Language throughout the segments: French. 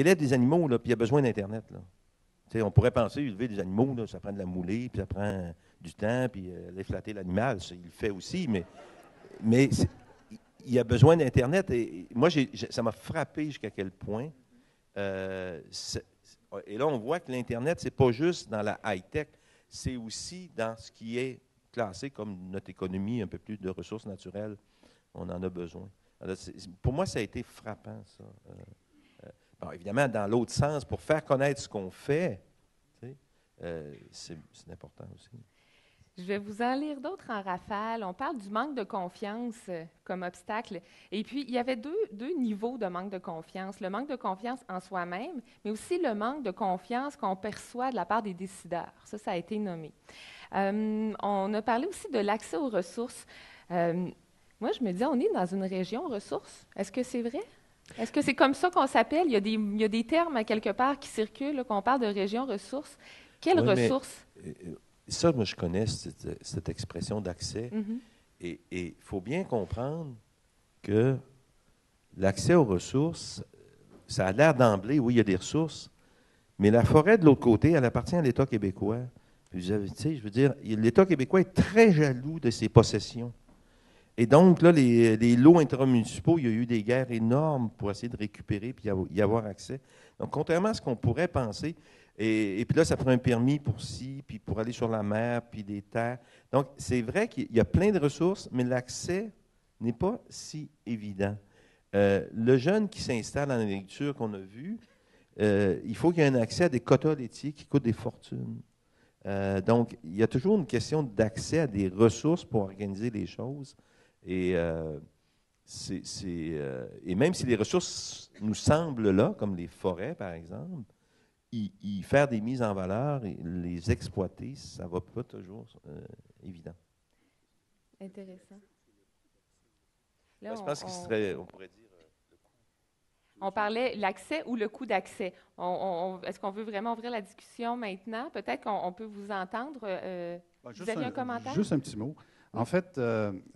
élève des animaux, là, puis il a besoin d'Internet. Là. On pourrait penser, élever des animaux, là, ça prend de la moulée, puis ça prend du temps, puis aller flatter l'animal. Il le fait aussi, mais il a besoin d'Internet. Et moi, ça m'a frappé jusqu'à quel point. Et là, on voit que l'Internet, c'est pas juste dans la high-tech, c'est aussi dans ce qui est classé comme notre économie, un peu plus de ressources naturelles. On en a besoin. Alors, pour moi, ça a été frappant, ça. Bon, évidemment, dans l'autre sens, pour faire connaître ce qu'on fait, c'est important aussi. Je vais vous en lire d'autres en rafale. On parle du manque de confiance comme obstacle. Et puis, il y avait deux niveaux de manque de confiance. Le manque de confiance en soi-même, mais aussi le manque de confiance qu'on perçoit de la part des décideurs. Ça a été nommé. On a parlé aussi de l'accès aux ressources. Moi, je me disais, on est dans une région ressources. Est-ce que c'est vrai? Est-ce que c'est comme ça qu'on s'appelle? Il y a des termes à quelque part qui circulent, là, qu'on parle de région ressources. Quelles Oui, mais ressources? ça, moi, je connais cette expression d'accès. Mhm. Et il faut bien comprendre que l'accès aux ressources, ça a l'air d'emblée, oui, il y a des ressources, mais la forêt de l'autre côté, elle appartient à l'État québécois. Puis je veux dire, l'État québécois est très jaloux de ses possessions. Et donc, là, les lots intramunicipaux, il y a eu des guerres énormes pour essayer de récupérer et y avoir accès. Donc, contrairement à ce qu'on pourrait penser, et puis là, ça prend un permis pour ci, puis pour aller sur la mer, puis des terres. Donc, c'est vrai qu'il y a plein de ressources, mais l'accès n'est pas si évident. Le jeune qui s'installe en agriculture qu'on a vu, il faut qu'il y ait un accès à des quotas laitiers qui coûtent des fortunes. Donc, il y a toujours une question d'accès à des ressources pour organiser les choses. Et, et même si les ressources nous semblent là, comme les forêts, par exemple, faire des mises en valeur et les exploiter, ça ne va pas toujours évident. Intéressant. Ben, Là, je pense qu'il serait, on pourrait dire, on parlait l'accès ou le coût d'accès. Est-ce qu'on veut vraiment ouvrir la discussion maintenant? Peut-être qu'on peut vous entendre. Vous aviez un commentaire? Juste un petit mot. Oui. En fait,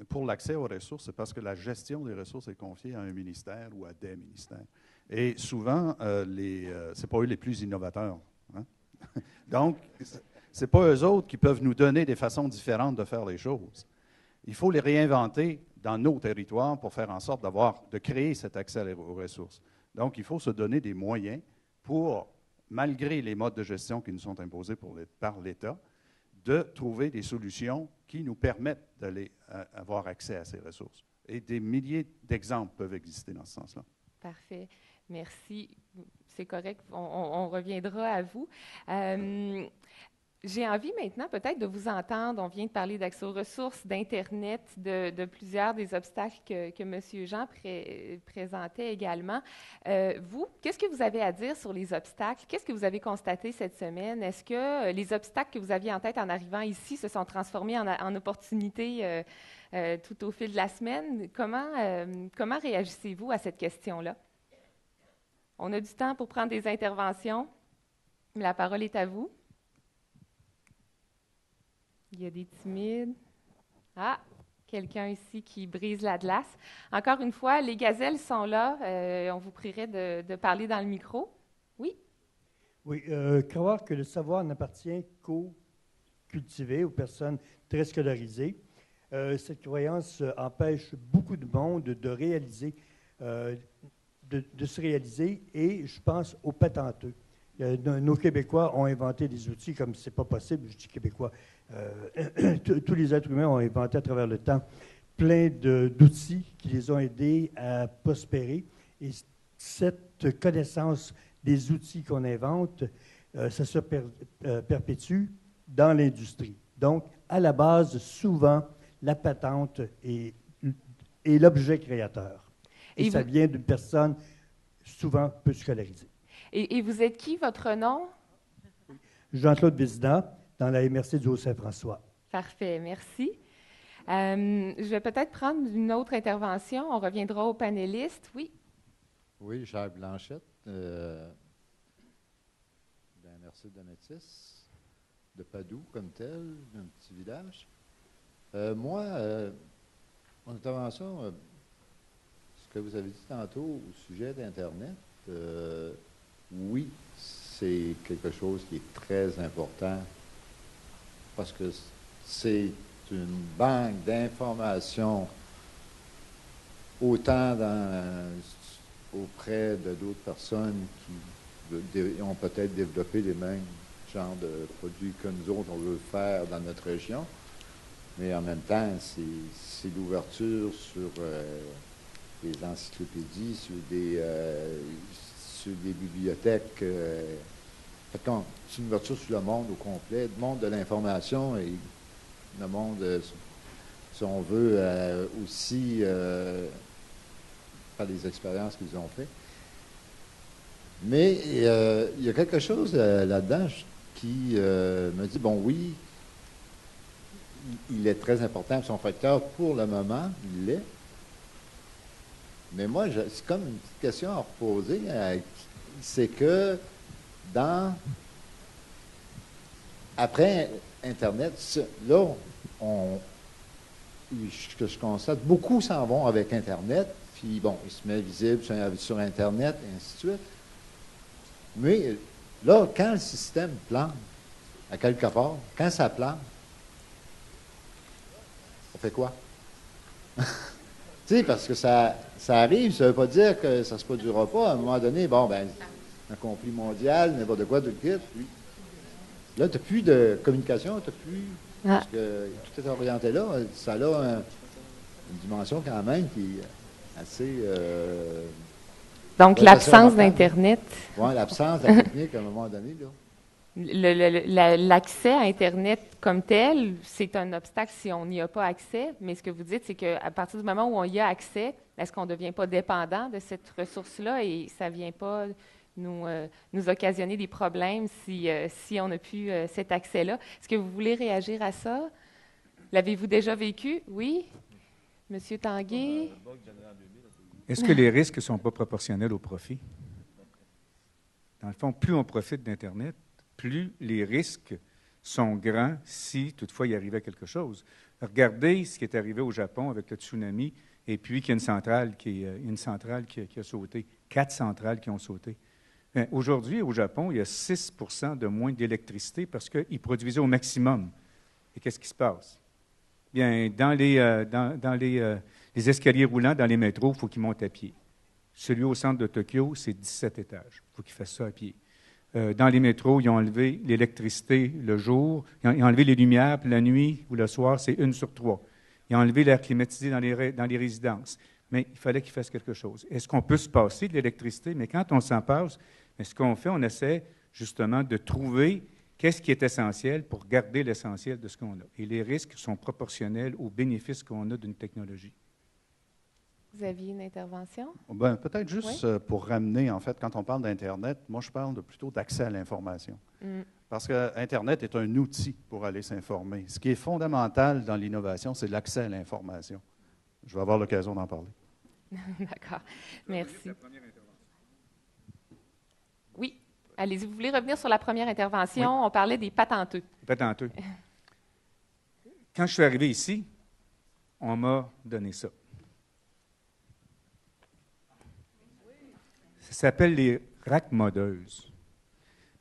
pour l'accès aux ressources, c'est parce que la gestion des ressources est confiée à un ministère ou à des ministères. Et souvent, ce n'est pas eux les plus innovateurs. Hein? Donc, ce n'est pas eux autres qui peuvent nous donner des façons différentes de faire les choses. Il faut les réinventer dans nos territoires pour faire en sorte de créer cet accès aux ressources. Donc, il faut se donner des moyens pour, malgré les modes de gestion qui nous sont imposés par l'État, de trouver des solutions qui nous permettent d'aller avoir accès à ces ressources. Et des milliers d'exemples peuvent exister dans ce sens-là. Parfait. Merci. C'est correct. On reviendra à vous. J'ai envie maintenant peut-être de vous entendre. On vient de parler d'accès aux ressources, d'Internet, de plusieurs des obstacles que M. Jean présentait également. Vous, qu'est-ce que vous avez à dire sur les obstacles? Qu'est-ce que vous avez constaté cette semaine? Est-ce que les obstacles que vous aviez en tête en arrivant ici se sont transformés en opportunités tout au fil de la semaine? Comment réagissez-vous à cette question-là? On a du temps pour prendre des interventions. La parole est à vous. Il y a des timides. Ah, quelqu'un ici qui brise la glace. Encore une fois, les gazelles sont là. On vous prierait de parler dans le micro. Oui? Oui, croire que le savoir n'appartient qu'aux cultivés, aux personnes très scolarisées. Cette croyance empêche beaucoup de monde de réaliser, de se réaliser, et je pense aux patenteux. Nos Québécois ont inventé des outils comme c'est pas possible, je dis Québécois, tous les êtres humains ont inventé à travers le temps plein d'outils qui les ont aidés à prospérer. Et cette connaissance des outils qu'on invente, ça se perpétue dans l'industrie. Donc, à la base, souvent, la patente est l'objet créateur. Et ça vient d'une personne souvent peu scolarisée. Et vous êtes qui, votre nom? Jean-Claude Vézina, dans la MRC du Haut-Saint-François. Parfait, merci. Je vais peut-être prendre une autre intervention. On reviendra aux panélistes. Oui? Oui, Jacques Blanchette, de la MRC de Métis, de Padoue comme tel, d'un petit village. Moi, mon intervention, ce que vous avez dit tantôt au sujet d'Internet, quelque chose qui est très important parce que c'est une banque d'informations autant auprès de d'autres personnes qui ont peut-être développé les mêmes genres de produits que nous autres, on veut faire dans notre région. Mais en même temps, c'est l'ouverture sur des encyclopédies, sur des bibliothèques. C'est une ouverture sur le monde au complet, le monde de l'information et le monde, si on veut, aussi par les expériences qu'ils ont faites. Mais il y a quelque chose là-dedans qui me dit, bon oui, il est très important, son facteur, pour le moment, il l'est. Mais moi, c'est comme une petite question à reposer. C'est que après Internet, là, ce que je constate, beaucoup s'en vont avec Internet, puis bon, ils se mettent visibles sur Internet, et ainsi de suite. Mais là, quand le système plante, à quelque part, quand ça plante, on fait quoi? Tu sais, parce que ça arrive, ça ne veut pas dire que ça ne se produira pas. À un moment donné, bon, ben, un conflit mondial, n'importe quoi, tout le kit. Puis, là, tu n'as plus de communication, tu n'as plus. Parce que tout est orienté là. Ça a une dimension quand même qui est assez. Donc, l'absence d'Internet. Oui, l'absence de la technique à un moment donné, là. L'accès à Internet comme tel, c'est un obstacle si on n'y a pas accès. Mais ce que vous dites, c'est qu'à partir du moment où on y a accès, est-ce qu'on ne devient pas dépendant de cette ressource-là et ça ne vient pas nous occasionner des problèmes si on n'a plus cet accès-là? Est-ce que vous voulez réagir à ça? L'avez-vous déjà vécu? Oui? Monsieur Tanguay? Est-ce que les risques ne sont pas proportionnels au profit? Dans le fond, plus on profite d'Internet, plus les risques sont grands si toutefois il arrivait quelque chose. Regardez ce qui est arrivé au Japon avec le tsunami et puis qu'il y a une centrale qui a sauté, 4 centrales qui ont sauté. Aujourd'hui, au Japon, il y a 6 % de moins d'électricité parce qu'ils produisaient au maximum. Et qu'est-ce qui se passe? Bien, dans les escaliers roulants, dans les métros, il faut qu'ils montent à pied. Celui au centre de Tokyo, c'est 17 étages. Il faut qu'ils fassent ça à pied. Dans les métros, ils ont enlevé l'électricité le jour, ils ont enlevé les lumières, puis la nuit ou le soir, c'est 1 sur 3. Ils ont enlevé l'air climatisé dans les résidences. Mais il fallait qu'ils fassent quelque chose. Est-ce qu'on peut se passer de l'électricité? Mais quand on s'en passe, ce qu'on fait, on essaie justement de trouver qu'est-ce qui est essentiel pour garder l'essentiel de ce qu'on a. Et les risques sont proportionnels aux bénéfices qu'on a d'une technologie. Vous aviez une intervention? Ben, peut-être juste pour ramener, en fait, quand on parle d'Internet, moi, je parle plutôt d'accès à l'information. Parce que Internet est un outil pour aller s'informer. Ce qui est fondamental dans l'innovation, c'est l'accès à l'information. Je vais avoir l'occasion d'en parler. D'accord. Merci. Oui. Allez-y. Vous voulez revenir sur la première intervention? Oui. On parlait des patenteux. Les patenteux. Quand je suis arrivé ici, on m'a donné ça. Ça s'appelle les raccommodeuses.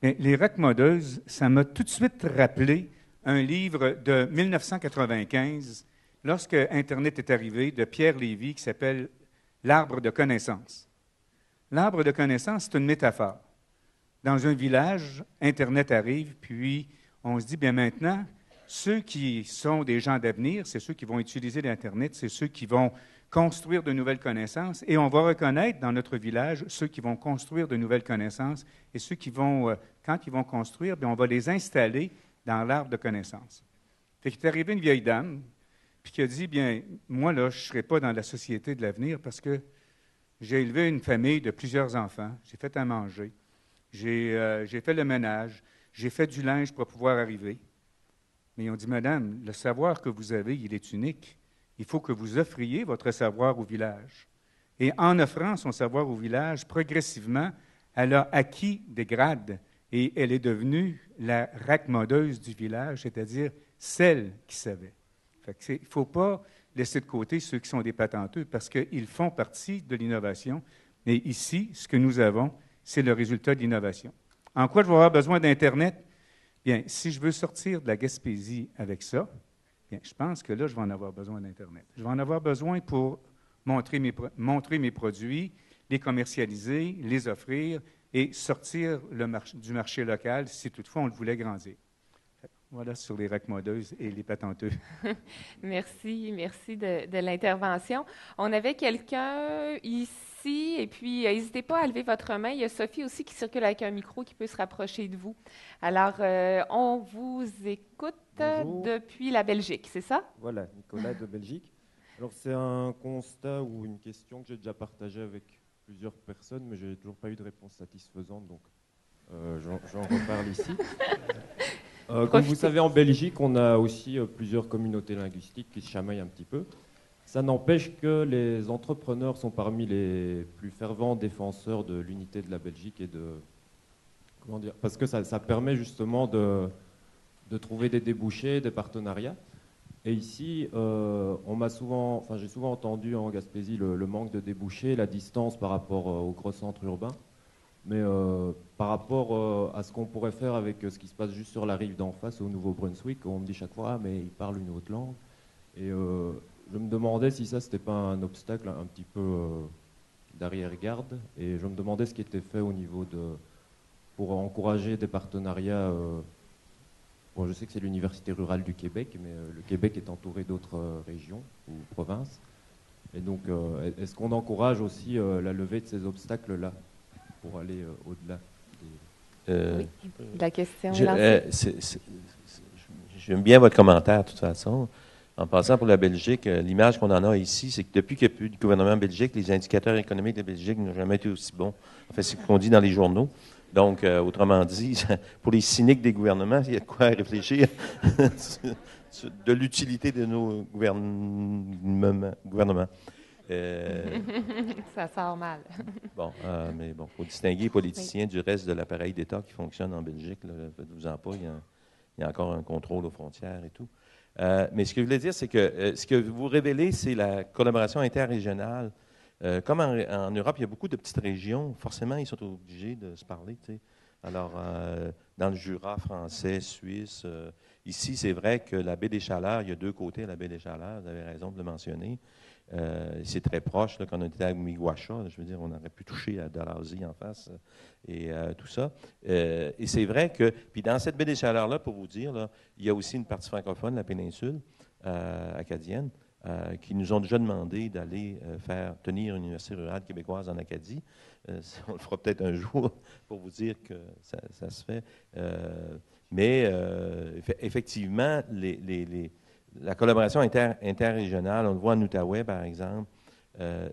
Mais les raccommodeuses, ça m'a tout de suite rappelé un livre de 1995, lorsque Internet est arrivé, de Pierre Lévy, qui s'appelle « L'arbre de connaissance ». L'arbre de connaissance, c'est une métaphore. Dans un village, Internet arrive, puis on se dit, bien maintenant, ceux qui sont des gens d'avenir, c'est ceux qui vont utiliser l'Internet, c'est ceux qui vont construire de nouvelles connaissances, et on va reconnaître dans notre village ceux qui vont construire de nouvelles connaissances et ceux qui vont, quand ils vont construire, bien, on va les installer dans l'arbre de connaissances. Fait qu'il est arrivé une vieille dame, puis qui a dit, bien, moi, là, je ne serai pas dans la société de l'avenir parce que j'ai élevé une famille de plusieurs enfants, j'ai fait à manger, j'ai fait le ménage, j'ai fait du linge pour pouvoir arriver. Mais ils ont dit, madame, le savoir que vous avez, il est unique. Il faut que vous offriez votre savoir au village. Et en offrant son savoir au village, progressivement, elle a acquis des grades et elle est devenue la raccommodeuse du village, c'est-à-dire celle qui savait. Il ne faut pas laisser de côté ceux qui sont des patenteux parce qu'ils font partie de l'innovation. Mais ici, ce que nous avons, c'est le résultat de l'innovation. En quoi je vais avoir besoin d'Internet? Bien, si je veux sortir de la Gaspésie avec ça, bien, je pense que là, je vais en avoir besoin d'Internet. Je vais en avoir besoin pour montrer mes produits, les commercialiser, les offrir et sortir du marché local si toutefois on le voulait grandir. Voilà sur les raccommodeuses et les patenteux. Merci de l'intervention. On avait quelqu'un ici, et puis n'hésitez pas à lever votre main. Il y a Sophie aussi qui circule avec un micro qui peut se rapprocher de vous. Alors, on vous écoute depuis la Belgique, c'est ça? Voilà, Nicolas de Belgique. Alors, c'est un constat ou une question que j'ai déjà partagée avec plusieurs personnes, mais je n'ai toujours pas eu de réponse satisfaisante, donc j'en reparle ici. Comme vous savez, en Belgique, on a aussi plusieurs communautés linguistiques qui se chamaillent un petit peu. Ça n'empêche que les entrepreneurs sont parmi les plus fervents défenseurs de l'unité de la Belgique et de... Comment dire? Parce que ça permet justement de trouver des débouchés, des partenariats. Et ici, j'ai souvent entendu en Gaspésie le manque de débouchés, la distance par rapport aux gros centres urbains. Mais par rapport à ce qu'on pourrait faire avec ce qui se passe juste sur la rive d'en face, au Nouveau-Brunswick, on me dit chaque fois, mais ils parlent une autre langue. Et je me demandais si ça, c'était pas un obstacle un petit peu d'arrière-garde. Et je me demandais ce qui était fait au niveau pour encourager des partenariats. Bon, je sais que c'est l'Université rurale du Québec, mais le Québec est entouré d'autres régions ou provinces. Et donc, est-ce qu'on encourage aussi la levée de ces obstacles-là pour aller au-delà Oui, la question est lancée. J'aime bien votre commentaire, de toute façon. En passant pour la Belgique, l'image qu'on en a ici, c'est que depuis qu'il n'y a plus de gouvernement belgique, les indicateurs économiques de la Belgique n'ont jamais été aussi bons. En fait, c'est ce qu'on dit dans les journaux. Donc, autrement dit, pour les cyniques des gouvernements, il y a de quoi réfléchir de l'utilité de nos gouvernements. Ça sort mal. Mais bon, il faut distinguer les politiciens du reste de l'appareil d'État qui fonctionne en Belgique. Faites-vous-en pas, il y a encore un contrôle aux frontières et tout. Mais ce que je voulais dire, c'est que ce que vous révélez, c'est la collaboration interrégionale. Comme en Europe, il y a beaucoup de petites régions. Forcément, ils sont obligés de se parler. Tu sais. Alors, dans le Jura français, suisse, ici, c'est vrai que la baie des Chaleurs, il y a deux côtés à la baie des Chaleurs, vous avez raison de le mentionner. C'est très proche, là, quand on était à Miguacha, je veux dire, on aurait pu toucher à Dalhousie en face et tout ça. Et c'est vrai que, puis dans cette baie des Chaleurs-là, pour vous dire, là, il y a aussi une partie francophone, la péninsule acadienne, qui nous ont déjà demandé d'aller tenir une université rurale québécoise en Acadie. On le fera peut-être un jour pour vous dire que ça se fait. Mais effectivement, la collaboration interrégionale, on le voit en Outaouais, par exemple,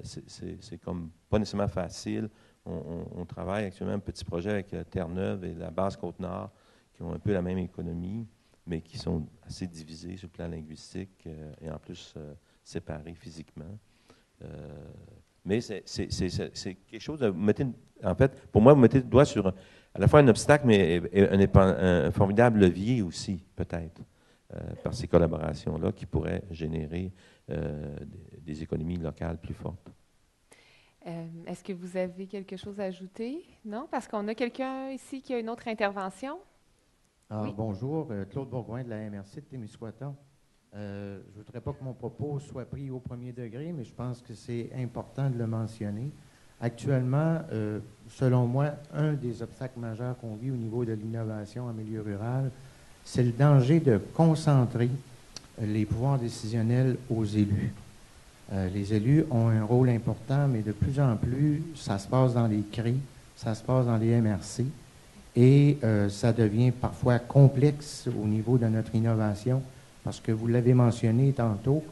c'est comme pas nécessairement facile. On travaille actuellement un petit projet avec Terre-Neuve et la Basse-Côte-Nord, qui ont un peu la même économie, mais qui sont assez divisés sur le plan linguistique et en plus séparés physiquement. Mais c'est quelque chose de... En fait, pour moi, vous mettez le doigt sur à la fois un obstacle, mais un formidable levier aussi, peut-être, par ces collaborations-là qui pourraient générer des économies locales plus fortes. Est-ce que vous avez quelque chose à ajouter? Non? Parce qu'on a quelqu'un ici qui a une autre intervention. Oui. Bonjour, Claude Bourgoin de la MRC de Témiscouata. Je ne voudrais pas que mon propos soit pris au premier degré, mais je pense que c'est important de le mentionner. Actuellement, selon moi, un des obstacles majeurs qu'on vit au niveau de l'innovation en milieu rural, c'est le danger de concentrer les pouvoirs décisionnels aux élus. Les élus ont un rôle important, mais de plus en plus, ça se passe dans les CRI, ça se passe dans les MRC, et ça devient parfois complexe au niveau de notre innovation, parce que vous l'avez mentionné tantôt,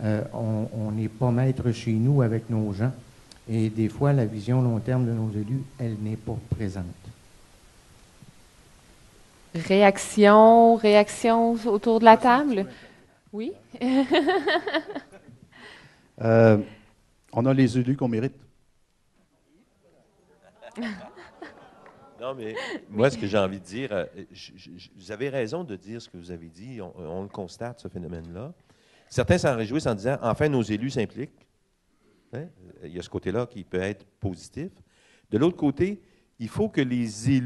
on n'est pas maître chez nous avec nos gens, et des fois, la vision long terme de nos élus, elle n'est pas présente. Réaction autour de la table? Oui? On a les élus qu'on mérite. Non, mais moi, ce que j'ai envie de dire, vous avez raison de dire ce que vous avez dit. On le constate, ce phénomène-là. Certains s'en réjouissent en disant, enfin, nos élus s'impliquent. Hein? Il y a ce côté-là qui peut être positif. De l'autre côté, il faut que les élus